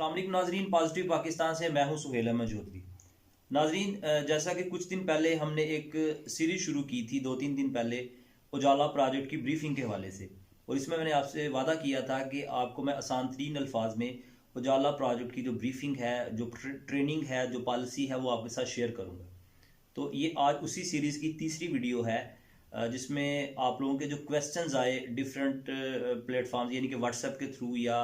अस्सलाम वालेकुम नाजरीन, पॉजिटिव पाकिस्तान से मैं हूं सुहेल अहमद चौधरी। नाजरीन, जैसा कि कुछ दिन पहले हमने एक सीरीज शुरू की थी 2-3 दिन पहले उजाला प्रोजेक्ट की ब्रीफिंग के हवाले से, और इसमें मैंने आपसे वादा किया था कि आपको मैं आसान तरीन अल्फाज में उजाला प्रोजेक्ट की जो ब्रीफिंग है, जो ट्रेनिंग है, जो पॉलिसी है, वो आपके साथ शेयर करूँगा। तो ये आज उसी सीरीज़ की तीसरी वीडियो है जिसमें आप लोगों के जो क्वेश्चंस आए डिफरेंट प्लेटफॉर्म्स यानी कि व्हाट्सएप के थ्रू या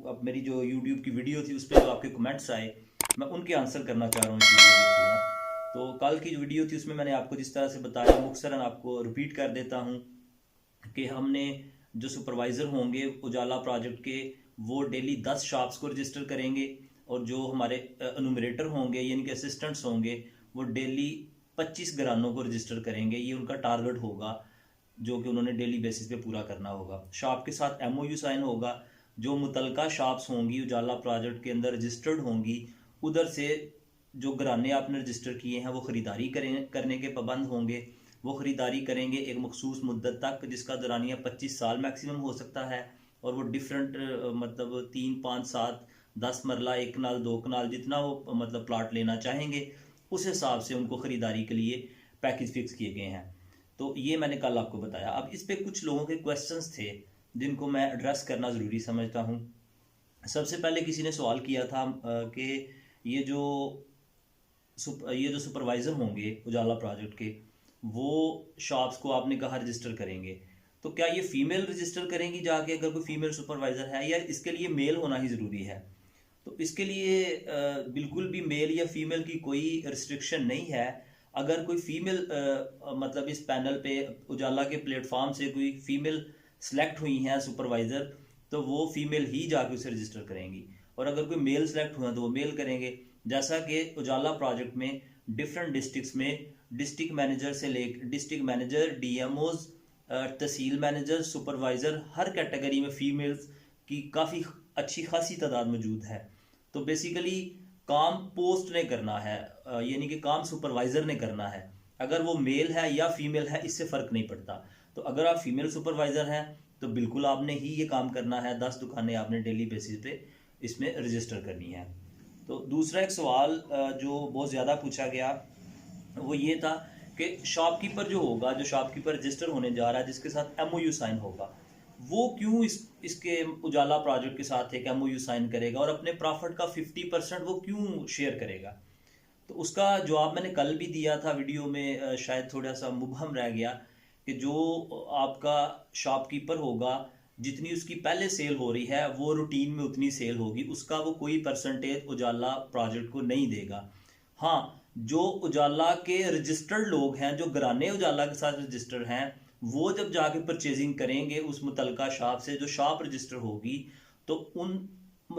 अब मेरी जो यूट्यूब की वीडियो थी उस पर जो आपके कमेंट्स आए, मैं उनके आंसर करना चाह रहा हूँ इस वीडियो के थ्रू। तो कल की जो वीडियो थी उसमें मैंने आपको जिस तरह से बताया, मुख्तसरन आपको रिपीट कर देता हूँ कि हमने जो सुपरवाइज़र होंगे उजाला प्रोजेक्ट के, वो डेली 10 शॉप्स को रजिस्टर करेंगे, और जो हमारे एनुमरेटर होंगे यानी कि असिस्टेंट्स होंगे वो डेली 25 घरानों को रजिस्टर करेंगे। ये उनका टारगेट होगा जो कि उन्होंने डेली बेसिस पे पूरा करना होगा। शॉप के साथ MOU साइन होगा। जो मुतलका शॉप्स होंगी उजाला प्रोजेक्ट के अंदर रजिस्टर्ड होंगी, उधर से जो घराने आपने रजिस्टर किए हैं वो ख़रीदारी करने के पाबंद होंगे। वो ख़रीदारी करेंगे एक मखसूस मुद्दत तक, जिसका दौरानिया 25 साल मैक्सिमम हो सकता है, और वो डिफरेंट मतलब 3, 5, 7, 10 मरला, 1 कनाल, 2 कनाल, जितना वो मतलब प्लाट लेना चाहेंगे उस हिसाब से उनको ख़रीदारी के लिए पैकेज फिक्स किए गए हैं। तो ये मैंने कल आपको बताया। अब इस पे कुछ लोगों के क्वेश्चंस थे जिनको मैं एड्रेस करना ज़रूरी समझता हूँ। सबसे पहले किसी ने सवाल किया था कि ये जो सुपरवाइज़र होंगे उजाला प्रोजेक्ट के, वो शॉप्स को आपने कहा रजिस्टर करेंगे, तो क्या ये फ़ीमेल रजिस्टर करेंगी जाके, अगर कोई फ़ीमेल सुपरवाइज़र है, या इसके लिए मेल होना ही ज़रूरी है? तो इसके लिए बिल्कुल भी मेल या फीमेल की कोई रिस्ट्रिक्शन नहीं है। अगर कोई फीमेल मतलब इस पैनल पे उजाला के प्लेटफॉर्म से कोई फीमेल सेलेक्ट हुई हैं सुपरवाइज़र, तो वो फीमेल ही जाके उसे रजिस्टर करेंगी, और अगर कोई मेल सेलेक्ट हुआ तो वो मेल करेंगे। जैसा कि उजाला प्रोजेक्ट में डिफरेंट डिस्ट्रिक्ट्स में डिस्ट्रिक्ट मैनेजर से ले डिस्ट्रिक्ट मैनेजर, DMOs, तहसील मैनेजर, सुपरवाइज़र, हर कैटेगरी में फ़ीमेल्स की काफ़ी अच्छी खासी तादाद मौजूद है। तो बेसिकली काम पोस्ट ने करना है, यानी कि काम सुपरवाइज़र ने करना है। अगर वो मेल है या फीमेल है इससे फ़र्क नहीं पड़ता। तो अगर आप फीमेल सुपरवाइज़र हैं तो बिल्कुल आपने ही ये काम करना है। 10 दुकानें आपने डेली बेसिस पे इसमें रजिस्टर करनी है। तो दूसरा एक सवाल जो बहुत ज़्यादा पूछा गया वो ये था कि शॉपकीपर जो होगा, जो शॉपकीपर रजिस्टर होने जा रहा है जिसके साथ MOU साइन होगा, वो क्यों इसके उजाला प्रोजेक्ट के साथ एक MOU साइन करेगा और अपने प्रॉफिट का 50% वो क्यों शेयर करेगा? तो उसका जवाब मैंने कल भी दिया था वीडियो में, शायद थोड़ा सा मुबहम रह गया कि जो आपका शॉपकीपर होगा, जितनी उसकी पहले सेल हो रही है वो रूटीन में उतनी सेल होगी, उसका वो कोई परसेंटेज उजाला प्रोजेक्ट को नहीं देगा। हाँ, जो उजाला के रजिस्टर्ड लोग हैं, जो घराने उजाला के साथ रजिस्टर्ड हैं, वो जब जाके परचेजिंग करेंगे उस मुतलका शॉप से, जो शॉप रजिस्टर होगी, तो उन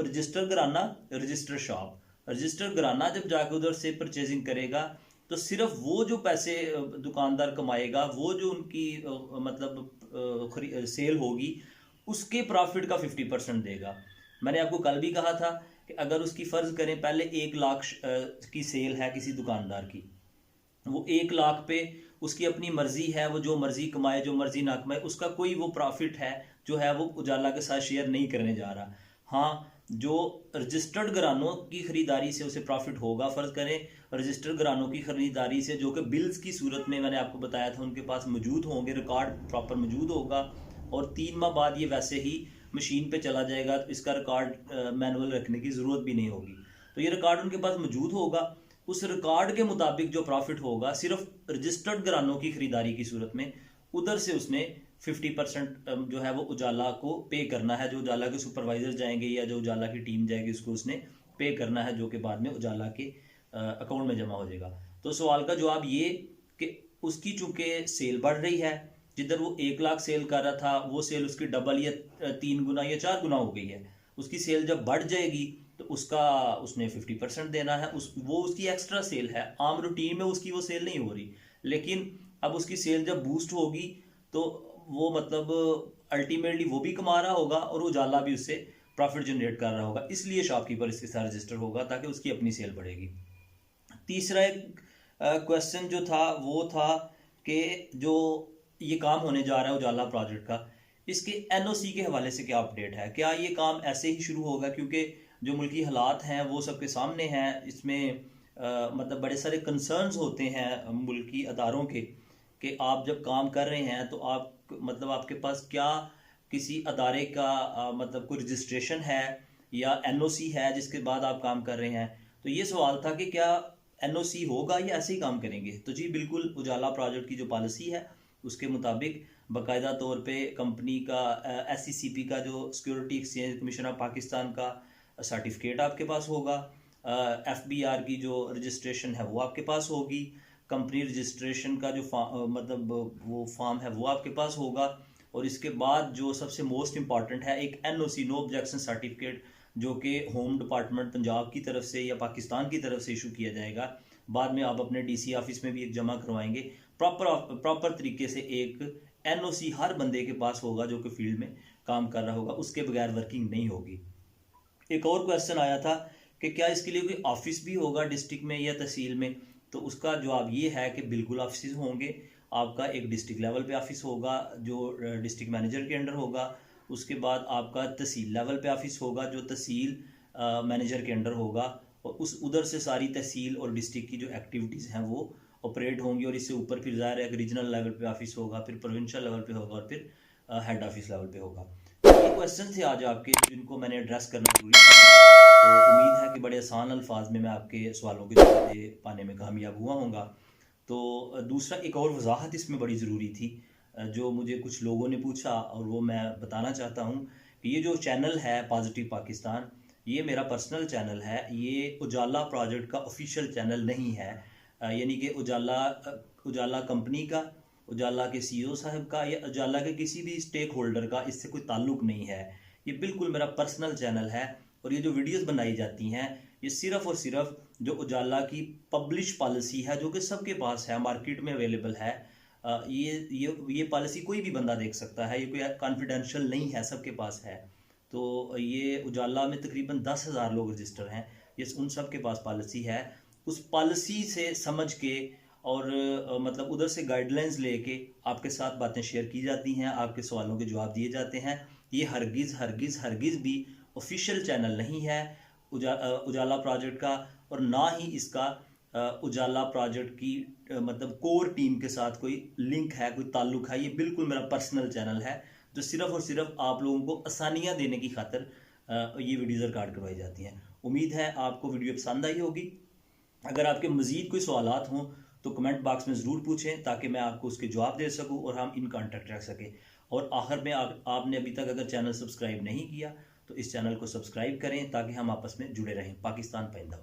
रजिस्टर घराना, रजिस्टर घराना जब जाके उधर से परचेजिंग करेगा, तो सिर्फ वो जो पैसे दुकानदार कमाएगा, वो जो उनकी मतलब सेल होगी, उसके प्रॉफिट का 50% देगा। मैंने आपको कल भी कहा था कि अगर उसकी फ़र्ज़ करें पहले 1 लाख की सेल है किसी दुकानदार की, वो 1 लाख पे उसकी अपनी मर्जी है, वो जो मर्जी कमाए जो मर्जी ना कमाए, उसका कोई वो प्रॉफिट है जो है वो उजाला के साथ शेयर नहीं करने जा रहा। हाँ, जो रजिस्टर्ड घरानों की ख़रीदारी से उसे प्रॉफिट होगा। फ़र्ज़ करें रजिस्टर्ड घरानों की ख़रीदारी से, जो कि बिल्स की सूरत में मैंने आपको बताया था उनके पास मौजूद होंगे, रिकॉर्ड प्रॉपर मौजूद होगा, और 3 माह बाद ये वैसे ही मशीन पे चला जाएगा, तो इसका रिकॉर्ड मैनुअल रखने की ज़रूरत भी नहीं होगी। तो ये रिकॉर्ड उनके पास मौजूद होगा। उस रिकॉर्ड के मुताबिक जो प्रॉफिट होगा सिर्फ रजिस्टर्ड घरानों की खरीदारी की सूरत में, उधर से उसने 50% जो है वो उजाला को पे करना है। जो उजाला के सुपरवाइज़र जाएंगे या जो उजाला की टीम जाएगी उसको उसने पे करना है, जो कि बाद में उजाला के अकाउंट में जमा हो जाएगा। तो सवाल का जवाब ये कि उसकी चूँकि सेल बढ़ रही है, जिधर वो 1 लाख सेल कर रहा था वो सेल उसकी डबल या 3 गुना या 4 गुना हो गई है। उसकी सेल जब बढ़ जाएगी तो उसका उसने 50% देना है। वो उसकी एक्स्ट्रा सेल है, आम रूटीन में उसकी वो सेल नहीं हो रही, लेकिन अब उसकी सेल जब बूस्ट होगी तो वो मतलब अल्टीमेटली वो भी कमा रहा होगा और उजाला भी उससे प्रॉफिट जनरेट कर रहा होगा। इसलिए शॉपकीपर इसके साथ रजिस्टर होगा ताकि उसकी अपनी सेल बढ़ेगी। तीसरा एक क्वेश्चन जो था वो था कि जो ये काम होने जा रहा है उजाला प्रोजेक्ट का, इसके एनओसी के हवाले से क्या अपडेट है, क्या ये काम ऐसे ही शुरू होगा, क्योंकि जो मुल्की हालात हैं वो सबके सामने हैं। इसमें मतलब बड़े सारे कंसर्न्स होते हैं मुल्की अदारों के, कि आप जब काम कर रहे हैं तो आप मतलब आपके पास क्या किसी अदारे का मतलब कोई रजिस्ट्रेशन है या एनओसी है जिसके बाद आप काम कर रहे हैं। तो ये सवाल था कि क्या एनओसी होगा या ऐसे ही काम करेंगे। तो जी बिल्कुल, उजाला प्रोजेक्ट की जो पॉलिसी है उसके मुताबिक बाकायदा तौर पे कंपनी का एससीसीपी का जो security exchange commission of Pakistan का सर्टिफिकेट आपके पास होगा, एफबीआर की जो रजिस्ट्रेशन है वो आपके पास होगी, कंपनी रजिस्ट्रेशन का जो मतलब वो फॉर्म है वो आपके पास होगा, और इसके बाद जो सबसे मोस्ट इम्पॉर्टेंट है एक एनओसी, नो ऑब्जेक्शन सर्टिफिकेट, जो कि होम डिपार्टमेंट पंजाब की तरफ से या पाकिस्तान की तरफ से इशू किया जाएगा। बाद में आप अपने डीसी ऑफिस में भी एक जमा करवाएंगे। प्रॉपर तरीके से एक एनओसी हर बंदे के पास होगा जो कि फील्ड में काम कर रहा होगा, उसके बगैर वर्किंग नहीं होगी। एक और क्वेश्चन आया था कि क्या इसके लिए कोई ऑफिस भी होगा डिस्ट्रिक्ट में या तहसील में। तो उसका जवाब ये है कि बिल्कुल ऑफिस होंगे। आपका एक डिस्ट्रिक्ट लेवल पे ऑफिस होगा जो डिस्ट्रिक्ट मैनेजर के अंडर होगा। उसके बाद आपका तहसील लेवल पे ऑफिस होगा जो तहसील मैनेजर के अंडर होगा, और उस उधर से सारी तहसील और डिस्ट्रिक्ट की जो एक्टिविटीज़ हैं वो ऑपरेट होंगी। और इससे ऊपर फिर ज़ाहिर है कि रीजनल लेवल पे ऑफिस होगा, फिर प्रोविंशियल लेवल पे होगा, और फिर हेड ऑफिस लेवल पे होगा। ये क्वेश्चन थे आज आपके जिनको मैंने एड्रेस करना जरूरी था। तो उम्मीद है कि बड़े आसान अल्फाज में मैं आपके सवालों के जवाब दे पाने में कामयाब हुआ होऊंगा। तो दूसरा एक और वजाहत इसमें बड़ी ज़रूरी थी जो मुझे कुछ लोगों ने पूछा, और वो मैं बताना चाहता हूँ कि ये जो चैनल है पॉजिटिव पाकिस्तान, ये मेरा पर्सनल चैनल है, ये उजाला प्रोजेक्ट का ऑफिशियल चैनल नहीं है। यानी कि उजाला कंपनी का, उजाला के सीईओ साहब का या उजाला के किसी भी स्टेक होल्डर का इससे कोई ताल्लुक नहीं है। ये बिल्कुल मेरा पर्सनल चैनल है, और ये जो वीडियोस बनाई जाती हैं ये सिर्फ़ और सिर्फ जो उजाला की पब्लिश पॉलिसी है जो कि सबके पास है, मार्केट में अवेलेबल है। ये पॉलिसी कोई भी बंदा देख सकता है, ये कोई कॉन्फिडेंशियल नहीं है, सबके पास है। तो ये उजाला में तकरीबन 10,000 लोग रजिस्टर हैं, ये उन सब के पास पॉलिसी है। उस पॉलिसी से समझ के और मतलब उधर से गाइडलाइंस लेके आपके साथ बातें शेयर की जाती हैं, आपके सवालों के जवाब दिए जाते हैं। ये हरगिज़ हरगिज़ हरगिज़ भी ऑफिशियल चैनल नहीं है उजाला प्रोजेक्ट का, और ना ही इसका उजाला प्रोजेक्ट की मतलब कोर टीम के साथ कोई लिंक है, कोई ताल्लुक है। ये बिल्कुल मेरा पर्सनल चैनल है जो सिर्फ़ और सिर्फ आप लोगों को आसानियाँ देने की खातिर ये वीडियोज़ रिकॉर्ड करवाई जाती हैं। उम्मीद है आपको वीडियो पसंद आई होगी। अगर आपके मज़ीद कोई सवालात हों तो कमेंट बॉक्स में ज़रूर पूछें ताकि मैं आपको उसके जवाब दे सकूं और हम इन कांटेक्ट रख सकें। और आखिर में आपने अभी तक अगर चैनल सब्सक्राइब नहीं किया तो इस चैनल को सब्सक्राइब करें ताकि हम आपस में जुड़े रहें। पाकिस्तान पाइंदा।